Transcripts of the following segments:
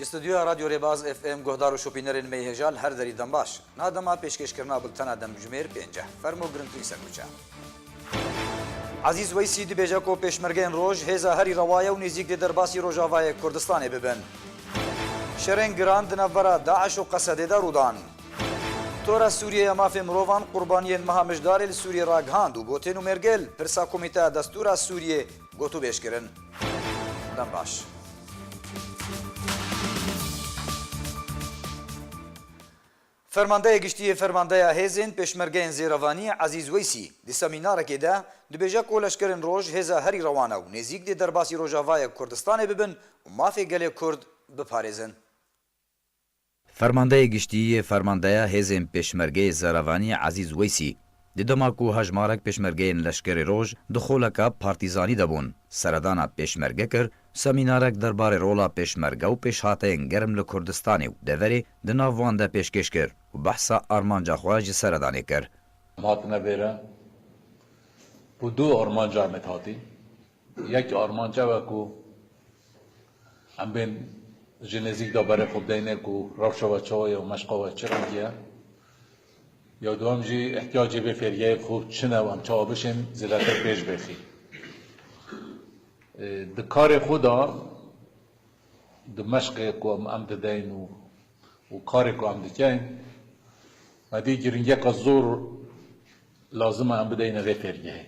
استودیو رادیو ریباز اف ام گهدار و شوپینرین میهجال هر دری دم باش نادما پیشکش کرنا بلتنا دم جمیر 5 فرمو گرنتی سرکوچا عزیز ویسی دی بیجا کو پیشمرگین روج هزا هری روايه و نزیک دی درباسی روجاوای کردستان ببن شرن گراند نورا داعش و قصد دارودان تورا سوریه مافی مروان قربانیین مهامجدار سوریه راگهاند و بوتین و مرگل پرسا کمیته دستور سوریه گوتو بیش کرن دم باش فرمانده گشتی فرمانده هزین پیشمرگین زیروانی عزیز ویسی دی سمینار که ده دبیجا کو لشکرین روج هزا هری روانه و نزیک دی درباسی روجاوای کردستان ببن و مافی گل کرد بپارێزن. فرمانده گشتی فرمانده هزین پیشمرگی زیروانی عزیز ویسی دیدما کو هجمارک پیشمرگین لشکر روج دخولکا پارتیزانی دبون سردانا پیشمرگه کر سمینارک درباره رولا پیشمرگه و پیشهاتین گرم لکردستانی و دوری دناوان ده پیشکش کر و بحثا آرمانجا خواج سردانی کر. هاتنه بیره بو دو آرمانجا همت هاتی یک آرمانجا وکو هم بین جنزیک دا بره خوب دینه کو روشا و چای و مشقا و چرنگیه یا دوام جی احتیاجی به فریه خوب چنه و هم چا بشین زیادتر پیش بخی دکار خدا دمشق کو هم دین و کار کو هم دکین و دی گرنگه که زور لازم هم بدین به فریه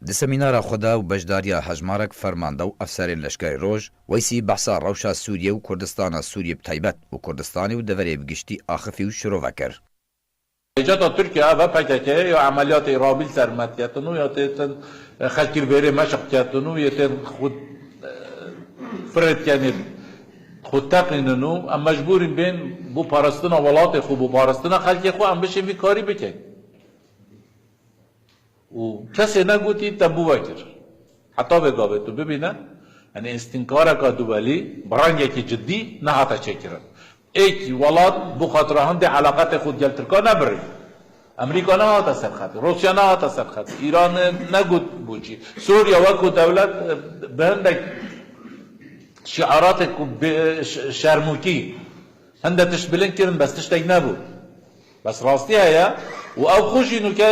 د سمینار خدا و بجداریا هجمارک فرمانده و افسرین لشکر روج ویسی بحثا روشا سوریه و کردستان سوریه بتایبت و کردستانی و دوری بگشتی آخفی و شروع وکر. ایجاد ترکیه و پکیکه یا عملیات ایرابیل سرمت کردنو یا تن خلکی بری مشق کردنو یا تن خود فرد کنید خود تقنینو ام مجبوریم بین بو پارستنا ولات خوب و پارستنا خلکی خو ام بشیم وی کاری بکن و کسی نگوتی تبو وکر حتی بگاوه تو ببینه یعنی استنکاره که دولی بران یکی جدی نه حتی چکرن ایک ولات بو خاطرهان ده علاقات خود گل ترکا نبری امریکا نه هاتا سر خط روسیا نه هاتا سر خط ایران نگوت بوچی سوریا وکو دولت بهندک شعارات شرموکی هنده تشبلن کرن بس تشتگ نبود بس راستی هیا و او خوشی نو که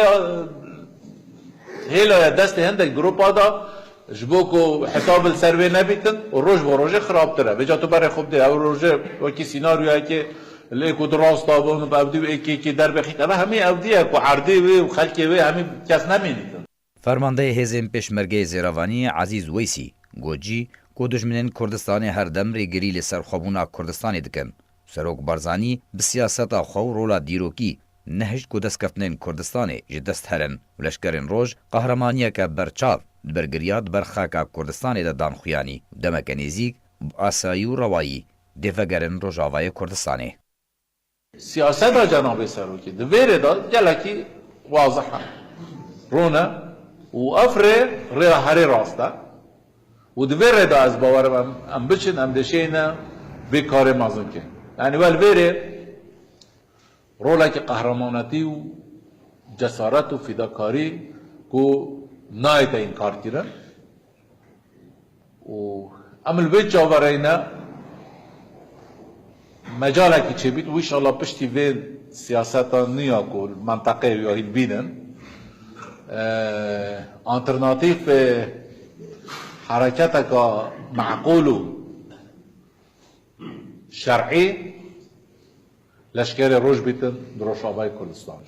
هیلا دست هندک گروپا دا جبوکو حساب السروی نبیتن و روش با روش خراب تره بجا تو برای خوب ده او روش وکی سیناریو که لیکو دراست آبون و بابدی و ایکی در بخیت اما همه اودیه که عرضی و خلکی و همه کس نمینیدن. فرمانده هزین پیشمرگی زیروانی عزیز ویسی گوجی که دشمنین کردستان هر دم ریگری لسر خوابونا کردستانی دکن سروک برزانی بسیاست خو رولا دیروکی نهشت که دست کفتنین کردستانی جدست هرن و لشکرین روش قهرمانیه که برچاو برگریاد برخاکا کردستانی دا دانخویانی دمک نزیک آسایی و روایی دیفگرن روژاوای کردستانی سیاست دا جناب سروکی دویره دا جلکی واضحه رونه و افره ری هری راسته و دویره دا از باورم ام بچن ام دشینه بیکار مازن که یعنی والویره رولا که قهرمانتی و جسارت و فداکاری کو نایت این کار کردن و عمل بیت جاورینه مجاله که چه بید و ایشالله پشتی وین سیاستا نیا کل منطقه یاری بینن آلترناتیف حرکت که معقول و شرعی لشکر روش بیتن دروشابای کردستان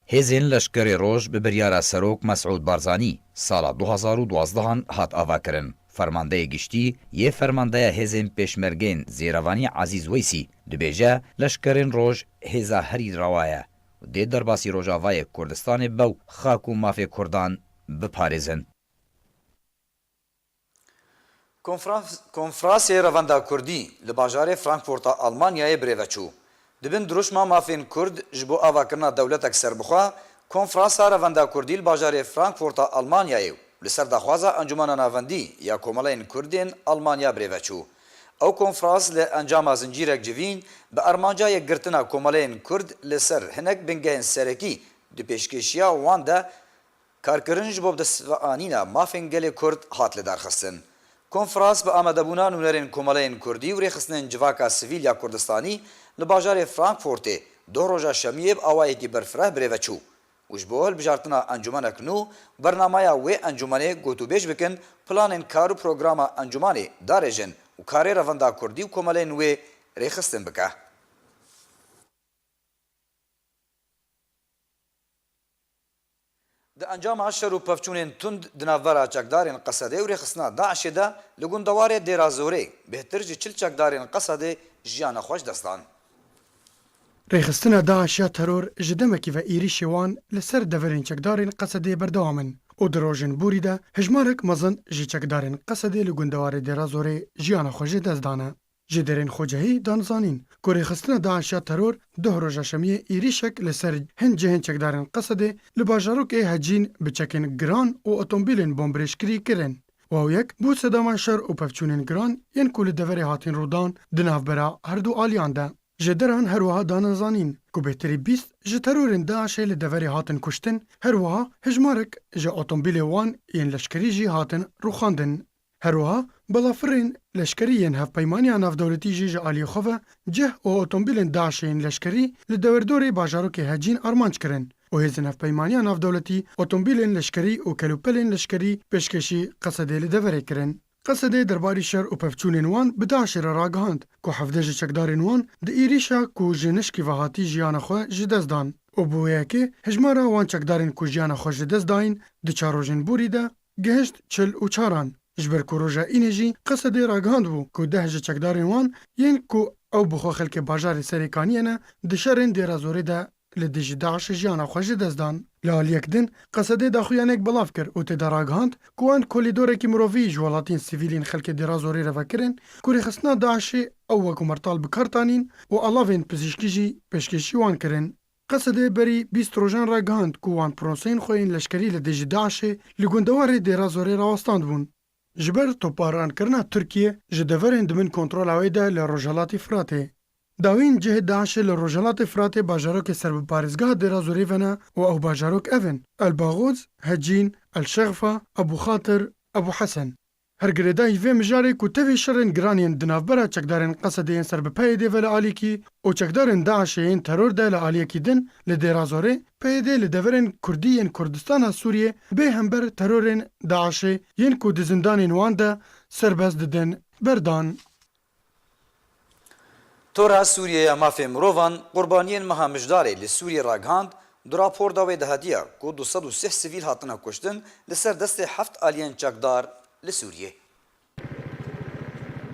هزین لشکر روش به بریار سروک مسعود بارزانی سال 2012 هات آوا کرن. فرمانده گشتی یه فرمانده هزین پیشمرگین زیروانی عزیز ویسی دبیجه لشکرین روش هزا هری روایه و دی درباسی روژاوای کردستان بو خاک و مافی کردان بپارزن. کنفرانسی رواندا کردی لباجار فرانکفورت آلمانیای بریوچو دبن دروشما مافین کرد جبو آواکرنا دولتک سربخوا کنفرانسا رواندا کردی لباجار فرانکفورت آلمانیای لسر دخوازا انجمن ناوندی یا کوملین کردین آلمانیا بریوچو او کنفرانس لانجام زنجیرک جوین به ارمانجای گرتنا کوملین کرد لسر هنک بنگین سرکی دی پیشکشیا واندا کارکردن ji bo destvanîna mafên gelê Kurd hat li darxistin. Konferans bi amedebûna nûnerên komeleyên Kurdî û rêxistinên civaka sivîl ya Kurdistanî li bajarê Frankfurtê du roja şemiyê bi awayekî berfireh birêve çû. û ji bo hilbijartina encûmenek nû bernamaya wê encûmenê gotûbêj bikin planên kar û programa encûmanê darêjin û karê revenda Kurdî û komeleyên wê rêxistin bike. Di encama şer û pevçûnên tund di navbera çekdarên Qesedê û rêxistina Daişê de li gundewarê Dêrazorê bêhtir ji çil çekdarên Qesedê jiyana xwe ji destan. Rêxistina Daişê ya teror ji demekî ve êrişê wan li ser deverên çekdarên Qesedê berdewam in û di rojên borî de hejmarek mezin ji çekdarên Qesedê li gundewarê Dêrazorê jiyana xwe jê dest dane. Ji derên Xwecehî danizanîn ku rêxistina Daişê ya teror duh roja şemiyê êrişek li ser hin cihên çekdarên Qesedê li bajarokê Hecîn bi çekên giran û otomobîlên bombirêşkirî kirin. Wawyek bû sedema şer û pevçûnên giran yên ku li deverê hatin rûdan di navbera her du aliyan de. Ji deran her wiha danizanîn ku bêhtirî 20 ji terorên Daişê li deverê hatin kuştin, her wiha hejmarek ji otomobîlê wan yên leşkerî jî hatin rûxandin. Her wiha balafirên leşkerî yên hevpeymaniya navdewletî jî ji aliyê xwe ve cih û otomobîlên Daişê yên leşkerî li dewerdorê bajarokê Hecîn armanc kirin û hêzên hevpeymaniya navdewletî otomobîlên leşkerî û kelûpelên leşkerî pêşkêşî Qesedê li deverê kirin. Qesedê derbarî şer û pevçûnên wan bi Daişê re ragihand ku hevdeh ji çekdarên wan di êrişa ku ji nişkî vehatî jiyana xwe ji dest dan û bi wê yekê hejmara wan çekdarên ku jiyana xwe ji dest dayîn di çar rojên borî de gihişt 44. Ji ber ku roja înê jî Qesedê ragihand bû ku 10 ji çekdarên wan yên ku ew bi xwe xelkê bajarê Serêkaniyê ne di şerên Dêrazorê de li dijî Daişê jiyana xwe ji dest dan. Li aliyek din Qesedê daxuyanek belav kir û têde ragihand ku wan kolîdorekî mirovî ji welatiyên sivîlên xelkê Dêrazorê re vekirin ku rêxistina Daişê ew wekû mertal bikartanîn û alavên pizîşkî jî pêşkêşî wan kirin. Qesedê berî 20 rojan ragihand ku wan proseyên xwe yên leşkerî li dijî Daişê li gundewarê Dêrazorê rawestand bûn. Ji ber toparanekirina Tirkiye ji deverên di min kontrola wê de li Rojhilatê Firatê. Dawîn cihê Daişê li Rojhilatê Firatê bajarokê serbiparêzgeha Dêrazorê ve ne û ew bajarok ev in: Elbaxoz, Hecîn, Elşexfa, Ebûxatir, Ebûhesen. Her girêdayî vê mijarê ku tevê şerên giranên di navbera çekdarên Qesedê yên ser bi PYD ve li alîkî û çekdarên Daişê yên teror de li aliyekî din li Dêrazorê, PYD li deverên Kurdî yên Kurdistana Sûriyê bê hember terorên Daişê yên ku di zindanên wan de serbest didin berdan. Tora Sûriyeya mafê mirovan qurbaniyên meha mijdarê li Sûriyê ragihand du rapor da wê dihetiye ku 203 sivîl hatine kuştin li ser destê 7 aliyên çekdar li Sûriyê.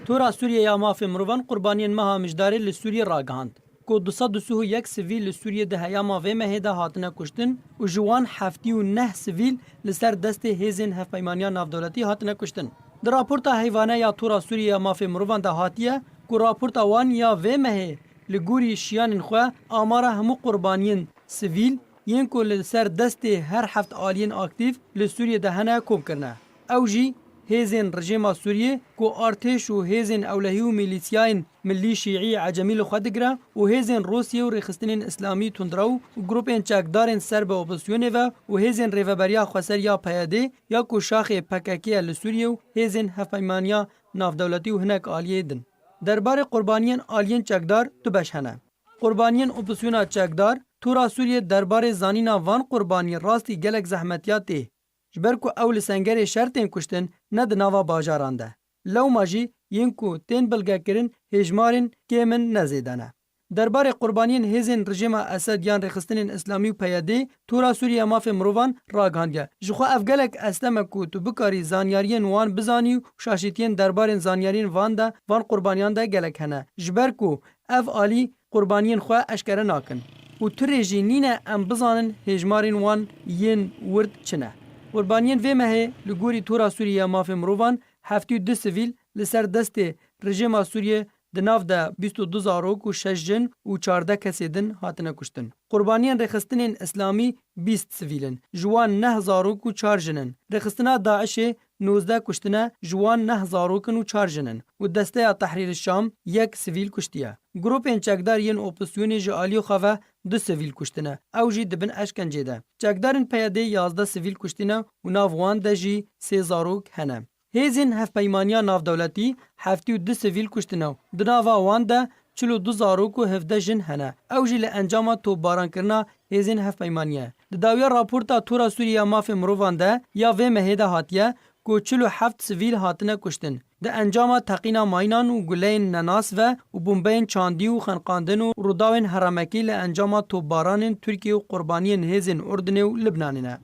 Tora Sûriyeya mafê mirovan qurbaniyên meha mijdarê li Sûriyê ragihand ku 201 sivîl li Sûriyê di heyama vê mehê de hatine kuştin û ji wan 79 sivîl li ser destê hêzên hevpeymaniya navdewletî hatine kuştin. Di raporta heyvane ya Tora Sûriyeya mafê mirovan de hatiye ku raporta wan ya vê mehê li gorî şiyanên xwe amara hemû qurbaniyên sivîl yên ku li ser destê her 7 aliyên aktiv li Sûriyê de hene komkirine. Ew jî hêzên rejîma Sûriyê ku artêş û hêzên ewlehî û milîsyayên millî şîî ecemî li xwe digire û hêzên Rûsyê û rêxistinên İslamî tundrew û grupên çekdarên serb opozisyonê ve û hêzên rêveberiya Xweser ya PYD ya ku şaxê PKK li Sûriyê û hêzên hevpeymaniya navdewletî û hinek aliyê din. Derbarê qurbaniyên aliyên çekdar du beş hene. Qurbaniyên opozisyona çekdar, Tora Sûriyê derbarê zanîna van qurbaniyên rastî gelek zehmetiya tê. Ji ber ku ew li sengerê şer tên kuştin ne di nava bajaran de. Lewma jî yên ku tên bilgekirin hêjmarên kêmin nezêde ne. Derbarê qurbaniyên hêzên rejîma Esed yan rêxistinên İslamî û PYD, Tora Sûriyeya mafê mirovan ragihandiye. Ji xwe ev gelek esteme ku tu bikarî zanyariyên wan bizanî û şaşîtiyên derbarên zanyariyên van de van qurbaniyan de gelek hene. Ji ber ku ev alî qurbaniyên xwe eşkere nakin. û tu rê jî nîne em bizanin hêjmarên wan yên wird çi ne. Qurbaniyên vê mehê li gorî Tora Sûriyeya mafê mirovan 72 sivîl li ser destê rejîma Sûriye Di nav de 22 zarok û 6 jin û 14 kesê din hatine kuştin. Qurbaniyên rêxistinên İslamî 20 sivîlin. Ji wan 9 zarok û 4 jinin. Rêxistina Daişê 19 kuştine ji wan 9 zarokin û 4 jinin. û Desteya Tehrîrê Şam 1 sivîl kuştiye. Grupên çekdar yên opozisyonê ji aliyê xwe ve 2 sivîl kuştine. Ew jî dibin eşkencê de. Çekdarên PYD 11 sivîl kuştine û nav wan de jî 3 zarok hene. Hêzên hevpeymaniya navdewletî 72 sivîl kuştine û di nava wan de 42 zarok û 17 jin hene. Ew jî li encama topbarankirina hêzên hevpeymaniyê. Di dawiya raporta Tora Sûriya Mafê Mirovan de ya vê mehê de hatiye ku 47 sivîl hatine kuştin. Di encama teqîna maynan û guleyên nenas ve û bombeyên çandî û xenqandin û rûdawên heremekî li encama topbaranên Tirkiye û qurbaniyên hêzên Urdunê û Libnanê ne.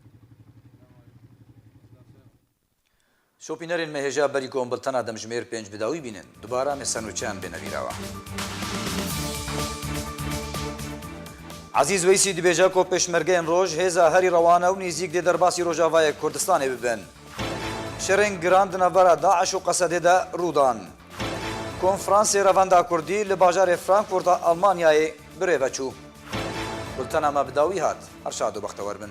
Şopînerên meheja berî kombiltena demjimêr 5 bidawî bînin. Dubara me senûçeyan bênevîrawa. Ezîz Weysî dibêje ku pêşmergeyên roj hêza herî rewane û nêzik dê derbasî Rojavayê Kurdistanê bibin. Şerên giran di navbera Daeş û Qesedê de rûdan. Konferansê Revenda Kurdî li bajarê Frankfurta Almanyayê birêve çû. Bultena me bidawî hat. Her şad û bextewar bin.